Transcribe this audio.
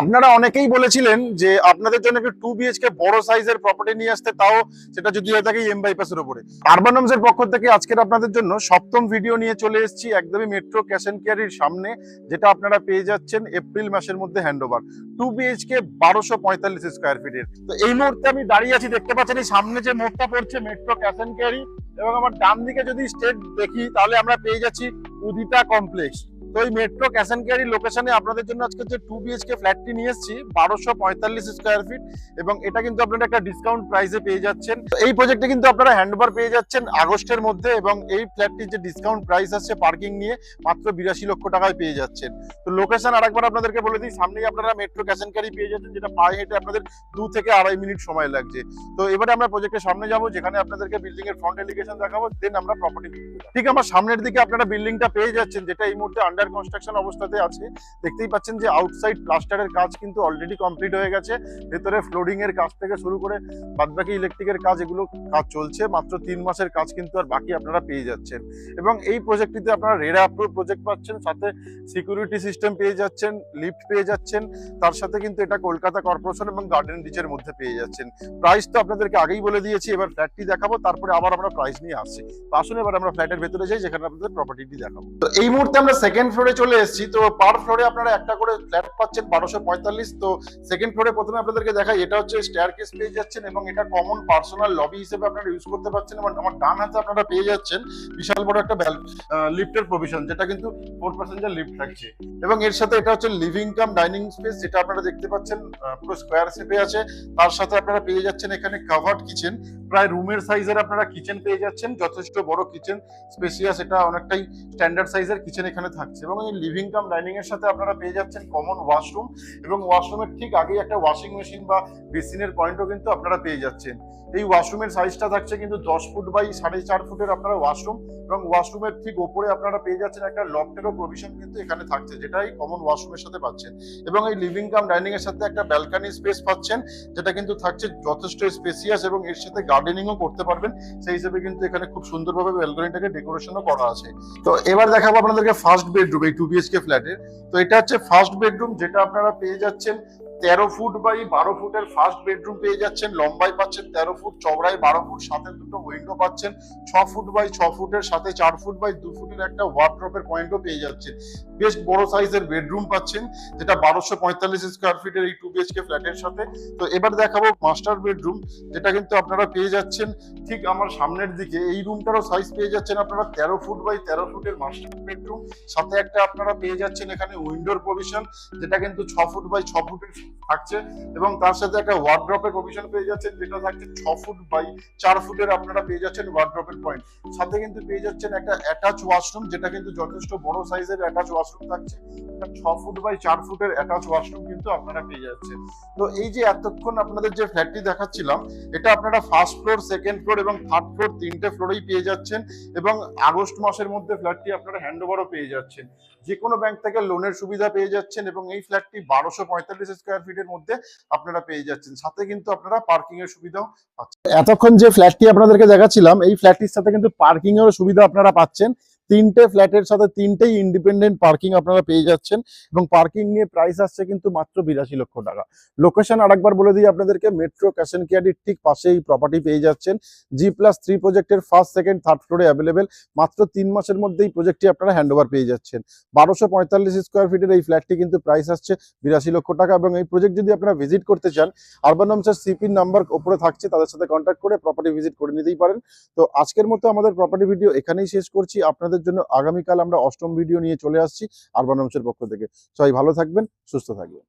আপনারা অনেকেই বলেছিলেন যে আপনাদের জন্য একটু 2 বিএইচকে বড় সাইজের প্রপার্টি নিয়ে আসতে, তাও সেটা যদি হয়ে থাকে এম বাইপাসের উপরে। আরবান হোমসের পক্ষ থেকে আজকের আপনাদের জন্য সপ্তম ভিডিও নিয়ে চলে এসেছি একদমই মেট্রো ক্যাশ এন্ড ক্যারির সামনে, যেটা আপনারা পেয়ে যাচ্ছেন এপ্রিল মাসের মধ্যে হ্যান্ডওভার। 2 বিএইচকে 1245 স্কোয়ার ফিটের। তো এই মুহূর্তে আমি দাঁড়িয়ে আছি, দেখতে পাচ্ছেন এই সামনে যে মোড়টা পড়ছে মেট্রো ক্যাশ এন্ড ক্যারি, এবং আমার ডান দিকে যদি স্টেট দেখি তাহলে আমরা পেয়ে যাচ্ছি উদিতা কমপ্লেক্স। তো এই মেট্রো ক্যাশ এন্ড ক্যারি লোকেশনে আপনাদের জন্য আজকে যে 2 বিএইচকে ফ্ল্যাটটি নিয়ে এসেছি 1245 স্কোয়ার ফিট, এবং এটা কিন্তু আপনারা একটা ডিসকাউন্ট প্রাইসে পেয়ে যাচ্ছেন। এই প্রজেক্টে কিন্তু আপনারা হ্যান্ডওভার পেয়ে যাচ্ছেন আগস্টের মধ্যে, এবং এই ফ্ল্যাটটির যে ডিসকাউন্ট প্রাইস আছে পার্কিং নিয়ে মাত্র 82 লক্ষ টাকায় পেয়ে যাচ্ছেন। তো লোকেশন আরেকবার আপনাদেরকে বলে দিই, সামনেই আপনারা মেট্রো ক্যাশ এন্ড ক্যারি পেয়ে যাচ্ছেন, যেটা পায়ে হেঁটে আপনাদের 2 থেকে 2.5 মিনিট সময় লাগছে। তো এবারে আমরা প্রজেক্টের সামনে যাব, যেখানে আপনাদেরকে বিল্ডিং এর ফ্রন্ট এলিভেশন দেখাবো, দেন আমরা প্রপার্টি ঠিক আমার সামনের দিকে আপনারা বিল্ডিংটা পেয়ে যাচ্ছেন, যেটা এই মুহূর্তে আন্ডার কনস্ট্রাকশন অবস্থাতে আছে। দেখতেই পাচ্ছেন যে আউটসাইড প্লাস্টারের কাজ কিন্তু অলরেডি কমপ্লিট হয়ে গেছে, ভেতরে ফ্লোরিং এর কাজ থেকে শুরু করে বাদবাকি ইলেকট্রিকের কাজ, এগুলো কাজ চলছে। মাত্র 3 মাসের কাজ কিন্তু আর বাকি আপনারা পেয়ে যাচ্ছেন। এবং এই প্রজেক্টটিতে আপনারা রেরা অ্যাপ্রুভ প্রজেক্ট পাচ্ছেন, সাথে সিকিউরিটি সিস্টেম পেয়ে যাচ্ছেন, লিফট পেয়ে যাচ্ছেন, তার সাথে কিন্তু এটা কলকাতা কর্পোরেশন এবং গার্ডেন রিচের মধ্যে পেয়ে যাচ্ছেন। প্রাইস তো আপনাদেরকে আগেই বলে দিয়েছি, এবার ফ্ল্যাটটি দেখাবো, তারপরে আবার আমরা প্রাইস নিয়ে আসছি। তো আসুন এবার আমরা ফ্ল্যাটের ভেতরে যাই, যেখানে আপনাদের প্রপার্টিটি দেখাবো। তো এই মুহূর্তে আমরা সেকেন্ড ফ্লোরে চলে এসেছি। তো পার ফ্লোরে আপনারা একটা করে ফ্ল্যাট পাচ্ছেন 1245। তো সেকেন্ড ফ্লোরে প্রথমে আপনাদেরকে দেখাই, এটা হচ্ছে স্টেয়ারকেস পেয়ে যাচ্ছেন, এবং এটা কমন পার্সোনাল লবি হিসেবে আপনারা ইউজ করতে পারছেন। এবং আমার ডান হাতে আপনারা পেয়ে যাচ্ছেন বিশাল বড় একটা লিফটের প্রভিশন, যেটা কিন্তু 4 প্যাসেঞ্জার লিফট থাকছে। এবং এর সাথে এটা হচ্ছে লিভিং কাম ডাইনিং স্পেস, যেটা আপনারা দেখতে পাচ্ছেন পুরো স্কোয়ার শেপে আছে। তার সাথে আপনারা পেয়ে যাচ্ছেন এখানে কাভার্ড কিচেন, প্রায় রুমের সাইজের আপনারা কিচেন পেয়ে যাচ্ছেন, যথেষ্ট বড় কিচেন, স্পেসিয়াস, এটা অনেকটাই স্ট্যান্ডার্ড সাইজের কিচেন এখানে থাকছে। এবং এই লিভিং কাম ডাইনিং এর সাথে আপনারা পেয়ে যাচ্ছেন কমন ওয়াশরুম, এবং ওয়াশরুমের ঠিক আগেই একটা ওয়াশিং মেশিন বা বেসিনের পয়েন্টও কিন্তু আপনারা পেয়ে যাচ্ছেন। এই ওয়াশরুমের সাইজটা থাকছে কিন্তু 10 ফুট বাই 4.5 ফুটের আপনারা ওয়াশরুম, এবং ওয়াশরুমের ঠিক ওপরে আপনারা পেয়ে যাচ্ছেন একটা লফটেরও প্রভিশন কিন্তু এখানে থাকছে, যেটাই কমন ওয়াশরুমের সাথে পাচ্ছেন। এবং এই লিভিং কাম ডাইনিং এর সাথে একটা ব্যালকনি স্পেস পাচ্ছেন, যেটা কিন্তু থাকছে যথেষ্ট স্পেসিয়াস, এবং এর সাথে গার্ডেনিংও করতে পারবেন। সেই হিসেবে কিন্তু এখানে খুব সুন্দরভাবে ব্যালকনিটাকে ডেকোরেশনও করা আছে। তো এবার দেখাবো আপনাদেরকে ফার্স্ট বেডরুম এই 2 বিএইচকে ফ্ল্যাটের। তো এটা হচ্ছে ফার্স্ট বেডরুম, যেটা আপনারা পেয়ে যাচ্ছেন 13 ফুট বাই 12 ফুটের ফার্স্ট বেডরুম পেয়ে যাচ্ছেন। লম্বায় পাচ্ছেন 13 ফুট, চওড়ায় 12 ফুট, সাথে দুটো উইন্ডো পাচ্ছেন। 6 ফুট বাই 6 ফুটের সাথে 4 ফুট বাই 2 ফুটের একটা ওয়ার্ড্রপের পয়েন্টও পেয়ে যাচ্ছেন। বেশ বড় সাইজের বেডরুম পাচ্ছেন, যেটা 1245 স্কোয়ার ফিটের এই 2 বিএইচকে ফ্ল্যাটের সাথে। তো এবার দেখাবো মাস্টার বেডরুম, যেটা কিন্তু আপনারা পেয়ে যাচ্ছেন ঠিক আমার সামনের দিকে। এই রুমটারও সাইজ পেয়ে যাচ্ছেন আপনারা 13 ফুট বাই 13 ফুটের মাস্টার বেডরুম, সাথে একটা আপনারা পেয়ে যাচ্ছেন এখানে উইন্ডোর প্রভিশন, যেটা কিন্তু 6 ফুট বাই 6 ফুটের থাকছে। এবং তার সাথে একটা ওয়ার্ড্রপের প্রভিশন পেয়ে যাচ্ছেন, যেটা থাকছে 6 ফুট বাই 4 ফুটের আপনারা পেয়ে যাচ্ছেন ওয়ার্ড্রপের পয়েন্ট। সাথে কিন্তু পেয়ে যাচ্ছেন একটা অ্যাটাচ ওয়াশরুম, যেটা কিন্তু যথেষ্ট বড় সাইজের অ্যাটাচ ওয়াশরুম থাকছে। 6 ফুট বাই 4 ফুটের অ্যাটাচ ওয়াশরুম কিন্তু আপনারা পেয়ে যাচ্ছেন। তো এই যে এতক্ষণ আপনাদের যে ফ্ল্যাটটি দেখাচ্ছিলাম, এটা আপনারা ফার্স্ট ফ্লোর, সেকেন্ড ফ্লোর এবং থার্ড ফ্লোর, 3টে ফ্লোরেই পেয়ে যাচ্ছেন। এবং আগস্ট মাসের মধ্যে ফ্ল্যাটটি আপনারা হ্যান্ডওভারও পেয়ে যাচ্ছেন। যে কোনো ব্যাংক থেকে লোনের সুবিধা পেয়ে যাচ্ছেন, এবং এই ফ্ল্যাটটি 1245 স্কোয়ার ফিটের মধ্যে আপনারা পেয়ে যাচ্ছেন। সাথে কিন্তু আপনারা পার্কিং এর সুবিধাও পাচ্ছেন। এতক্ষণ যে ফ্ল্যাটটি আপনাদেরকে দেখাচ্ছিলাম, এই ফ্ল্যাটটির সাথে কিন্তু পার্কিং এর সুবিধা আপনারা পাচ্ছেন। 3টে ফ্ল্যাটের সাথে 3টেই ইন্ডিপেন্ডেন্ট পার্কিং আপনারা পেয়ে যাচ্ছেন, এবং পার্কিং নিয়ে প্রাইস আসছে কিন্তু মাত্র 82 লক্ষ টাকা। লোকেশন আরেকবার বলে দিই আপনাদেরকে, মেট্রো ক্যাশ এন্ড ক্যারির ঠিক পাশেই প্রপার্টি পেয়ে যাচ্ছেন। G+3 প্রজেক্টের ফার্স্ট, সেকেন্ড, থার্ড ফ্লোরে অ্যাভেলেবেল। মাত্র 3 মাসের মধ্যেই প্রজেক্টটি আপনারা হ্যান্ডওভার পেয়ে যাচ্ছেন। 1245 স্কোয়ার ফিটের এই ফ্ল্যাটটি কিন্তু প্রাইস আসছে 82 লক্ষ টাকা। এবং এই প্রজেক্ট যদি আপনারা ভিজিট করতে চান, আরবান হোমসের সিপির নাম্বার উপরে থাকছে, তাদের সাথে কন্ট্যাক্ট করে প্রপার্টি ভিজিট করে নিতেই পারেন। তো আজকের মতো আমাদের প্রপার্টি ভিডিও এখানেই শেষ করছি। আপনাদের জন্য আগামীকাল আমরা 8ম ভিডিও নিয়ে চলে আসছি আরবান হোমসের পক্ষ থেকে। সবাই ভালো থাকবেন, সুস্থ থাকবেন।